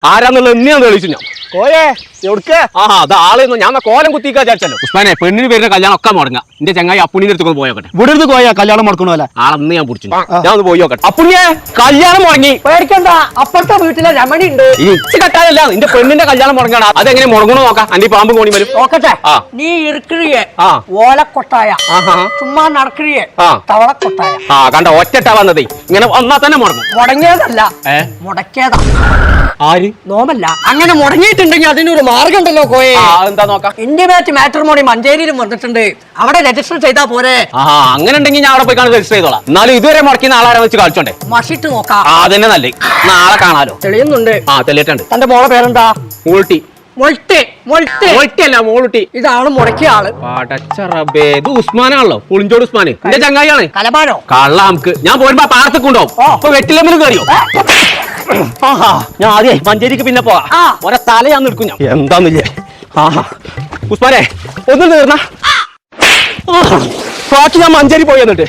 ആരാന്നുള്ളത് എന്നെയാണ് തെളിയിച്ചു ഞാൻ. കോയേ എവിടുക്ക്? അത് ആളെന്ന് ഞാൻ കോലം കുത്തിക്കാ വിചാരിച്ചല്ലോ. ഉസ്മാനെ പെണ്ണിന് പേരുന്ന കല്യാണം ഒക്കെ മുടങ്ങാം. എന്റെ ചങ്ങായി അപ്പുണ്ണിന്റെ അടുത്ത് പോയോട്ടെ. ഇവിടെ അടുത്ത് കോയാ കല്യാണം മുടക്കണോല്ലേ? ആളന്ന് ഞാൻ പിടിച്ചു. ഞാൻ ഒന്ന് പോയി നോക്കട്ടെ. അപ്പുണ്ണിയെ കല്യാണം മുടങ്ങി. പേടിക്കണ്ട, അപ്പുറത്തെ വീട്ടിലെ രമണി ഉണ്ട്. ഇച്ച് കട്ടായല്ല നിന്റെ പെണ്ണിന്റെ കല്യാണം മുടങ്ങാണ്. അതെങ്ങനെ മുടങ്ങണോ നോക്കാം. അന്റെ പാമ്പ് കോണി വരും നോക്കട്ടെ. നീ ഇറുക്കിറിയെ ഓലക്കൊട്ടായ ചുമ്മാ നടക്കിറിയെ തവളക്കൊട്ടായ കണ്ട ഒറ്റട്ടാ വന്നതേ. ഇങ്ങനെ വന്നാ തന്നെ മുടങ്ങും. മുടങ്ങിയതല്ല മുടക്കിയതാ. ആര് നോമല്ല. അങ്ങനെ മുടങ്ങിയിട്ടുണ്ടെങ്കിൽ അതിനൊരു മാർഗം ഉണ്ടല്ലോ കോയെ. എന്താ നോക്കാം. ഇന്റിമേറ്റ് മാട്രിമോണി മഞ്ചേരിയിലും വന്നിട്ടുണ്ട്. അവിടെ രജിസ്റ്റർ ചെയ്താ പോരെ? അങ്ങനെ ഉണ്ടെങ്കിൽ ഞാൻ അവിടെ പോയി കാണാൻ രജിസ്റ്റർ ചെയ്തോളാം. എന്നാലും ഇതുവരെ മുടക്കി ആളാരെ വെച്ച് കളിച്ചോണ്ടേ. മഷിട്ട് നോക്കാം. അതന്നെ നല്ലേ. നാളെ കാണാലോ. തെളിയുന്നുണ്ട്. തെളിയിട്ടുണ്ട്. തന്റെ മോളെ പേരെന്താ? മൂൾട്ടി. മൊൾട്ടി അല്ല മോളുട്ടി. ഇതാണ് മുടക്കിയ ആള്. ഇത് ഉസ്മാനാണല്ലോ. പുളിഞ്ചോട് ഉസ്മാന് എന്റെ ചങ്ങായിയാണ്. കലബാനോ കള്ള നമുക്ക് ഞാൻ പോരുമ്പോ പാർത്തക്കുണ്ടാവും. അപ്പൊ വെട്ടിലമ്പിൽ കയറിയോ? ഞാൻ ആദ്യേ മഞ്ചേരിക്ക് പിന്നെ പോവാ. ഒരെ തലയാന്ന് എടുക്കും ഞാൻ. എന്താന്നില്ലേ ഉസ്മാനെ ഒന്ന് തീർന്ന ഞാൻ മഞ്ചേരി പോയി എന്നിട്ട്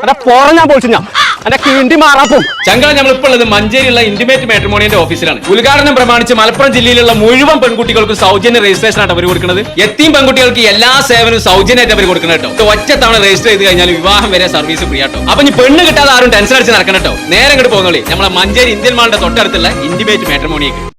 എന്റെ പോറ ഞാൻ പൊളിച്ചു. ഞാൻ എന്റെ കിണ്ടി മാറാപ്പും ചങ്കള നമ്മളിപ്പോൾ ഉള്ളത് മഞ്ചേരിയുള്ള ഇന്റിമേറ്റ് മാട്രിമോണിയുടെ ഓഫീസിലാണ്. ഉദ്ഘാടനം പ്രമാണിച്ച് മലപ്പുറം ജില്ലയിലുള്ള മുഴുവൻ പെൺകുട്ടികൾക്കും സൗജന്യ രജിസ്ട്രേഷൻ ആണ് അവർ കൊടുക്കുന്നത്. എത്തിയും പെൺകുട്ടികൾക്ക് എല്ലാ സേവനവും സൗജന്യമായിട്ട് അവർ കൊടുക്കണം കേട്ടോ. ഒറ്റ തവണ രജിസ്റ്റർ ചെയ്ത് കഴിഞ്ഞാൽ വിവാഹം വരെ സർവീസ് ഫ്രീ ആട്ടോ. അപ്പൊ ഇനി പെണ്ണ് കിട്ടാതെ ആരും ടെൻഷൻ അടിച്ച് നടക്കണം കേട്ടോ. നേരെ ഇങ്ങോട്ട് പോകുന്നോളി നമ്മളെ മഞ്ചേരി ഇന്ത്യൻ മാളിന്റെ തൊട്ടടുത്തുള്ള ഇന്റിമേറ്റ് മാട്രിമോണിയേക്ക്.